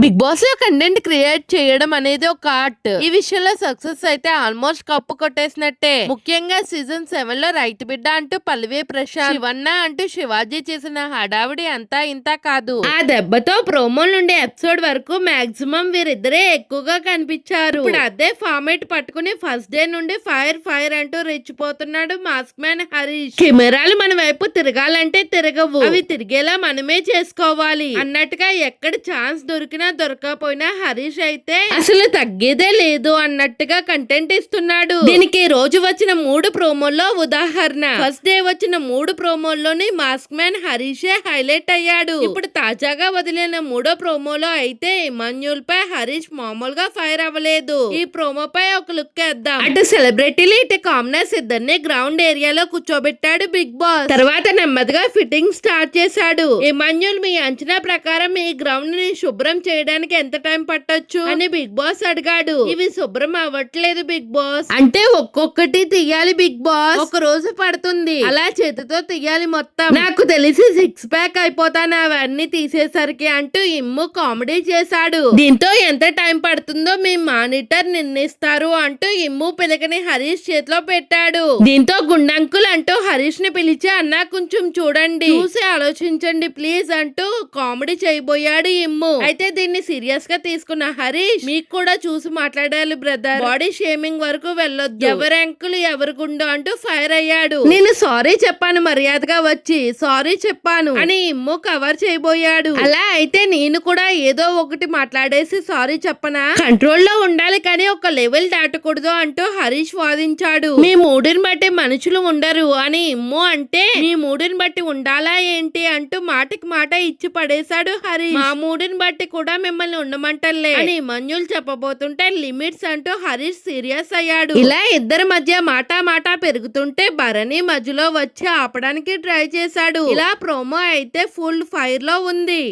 Big boss లో content create చేయడం అనేది ఒక ఆర్ట్. ఈ విషయంలో సక్సెస్ అయితే ఆల్మోస్ట్ కప్పు కొట్టేసినట్టే. ముఖ్యంగా సీజన్ 7 లో రైతు బిడ్డ అంటూ పల్లవి ప్రశాంత్, శివన్న అంటూ శివాజీ చేసిన హడావిడి అంతా ఇంత కాదు. ఆ దెబ్బతో ప్రోమోల నుండి ఎపిసోడ్ వరకు మాక్సిమం వీరిద్దరే ఎక్కువగా కనిపించారు. ఇప్పుడు అదే ఫార్మేట్ పట్టుకుని ఫస్ట్ డే నుండి ఫైర్ ఫైర్ అంటూ రెచ్చిపోతున్నాడు మాస్క్ మ్యాన్ హరీష్. కెమెరాలు మన వైపు తిరగాలంటే తిరగవు, అవి తిరిగేలా మనమే చేసుకోవాలి అన్నట్టుగా ఎక్కడ ఛాన్స్ దొరికినా దొరకపోయినా హరీష్ అయితే అసలు తగ్గేదే లేదు అన్నట్టుగా కంటెంట్ ఇస్తున్నాడు. దీనికి రోజు వచ్చిన 3 ప్రోమోల్లో ఉదాహరణ. ఫస్ట్ డే వచ్చిన 3 ప్రోమోల్లోని మాస్క్ మ్యాన్ హరీషే హైలైట్ అయ్యాడు. ఇప్పుడు తాజాగా వదిలిన 3వ ప్రోమోలో అయితే ఇమాన్యుల్ పై హరీష్ మామూలుగా ఫైర్ అవ్వలేదు. ఈ ప్రోమోపై ఒక లుక్ వేద్దాం. అటు సెలబ్రిటీలు ఇటు కామనర్స్ ఇద్దరిని గ్రౌండ్ ఏరియాలో కూర్చోబెట్టాడు బిగ్ బాస్. తర్వాత నెమ్మదిగా ఫిట్టింగ్ స్టార్ట్ చేశాడు. ఇమాన్యుల్, మీ అంచనా ప్రకారం ఈ గ్రౌండ్ ని శుభ్రం చేయడానికి ఎంత టైం పట్టొచ్చు అని బిగ్ బాస్ అడిగాడు. ఇవి శుభ్రం అవ్వట్లేదు బిగ్ బాస్ అంటే ఒక్కొక్కటి తీయాలి బిగ్ బాస్, ఒక రోజు పడుతుంది, అలా చేతితో తీయాలి మొత్తం, నాకు తెలిసి 6 ప్యాక్ అయిపోతాను అవన్నీ తీసేసరికి అంటూ ఇమ్ము కామెడీ చేశాడు. దీంతో ఎంత టైం పడుతుందో మీ మానిటర్ నిర్ణయిస్తారు అంటూ ఇమ్ము పిలకని హరీష్ చేతిలో పెట్టాడు. దీంతో గుండంకుల్ అంటూ హరీష్ ని పిలిచి అన్నా కొంచెం చూడండి, చూసి ఆలోచించండి ప్లీజ్ అంటూ కామెడీ చేయబోయాడు ఇమ్ము. అయితే దీన్ని సీరియస్ గా తీసుకున్న హరీష్, మీకు కూడా చూసి మాట్లాడాలి బ్రదర్, బాడీ షేమింగ్ వరకు వెళ్ళొద్దు, ఎవరి అంకులు ఎవరి గుండో అంటూ ఫైర్ అయ్యాడు. నేను సారీ చెప్పాను మర్యాదగా వచ్చి, సారీ చెప్పాను అని ఇమ్ము కవర్ చేయబోయాడు. అలా అయితే నేను కూడా ఏదో ఒకటి మాట్లాడేసి సారీ చెప్పనా, కంట్రోల్ లో ఉండాలి కానీ ఒక లెవెల్ దాటకూడదు అంటూ హరీష్ వాదించాడు. మీ మూడిని బట్టి మనుషులు ఉండరు అని ఇమ్ము అంటే, మీ మూడిని బట్టి ఉండాలా ఏంటి అంటూ మాటకి మాట ఇచ్చి పడేశాడు హరీష్. మా మూడిని బట్టి కూడా మిమ్మల్ని ఉండమంటలే అని ఇమాన్యుల్ చెప్పబోతుంటే లిమిట్స్ అంటూ హరీష్ సీరియస్ అయ్యాడు. ఇలా ఇద్దరి మధ్య మాట పెరుగుతుంటే భరణి మధ్యలో వచ్చి ఆపడానికి ట్రై చేశాడు. ఇలా ప్రోమో అయితే ఫుల్ ఫైర్ లో ఉంది.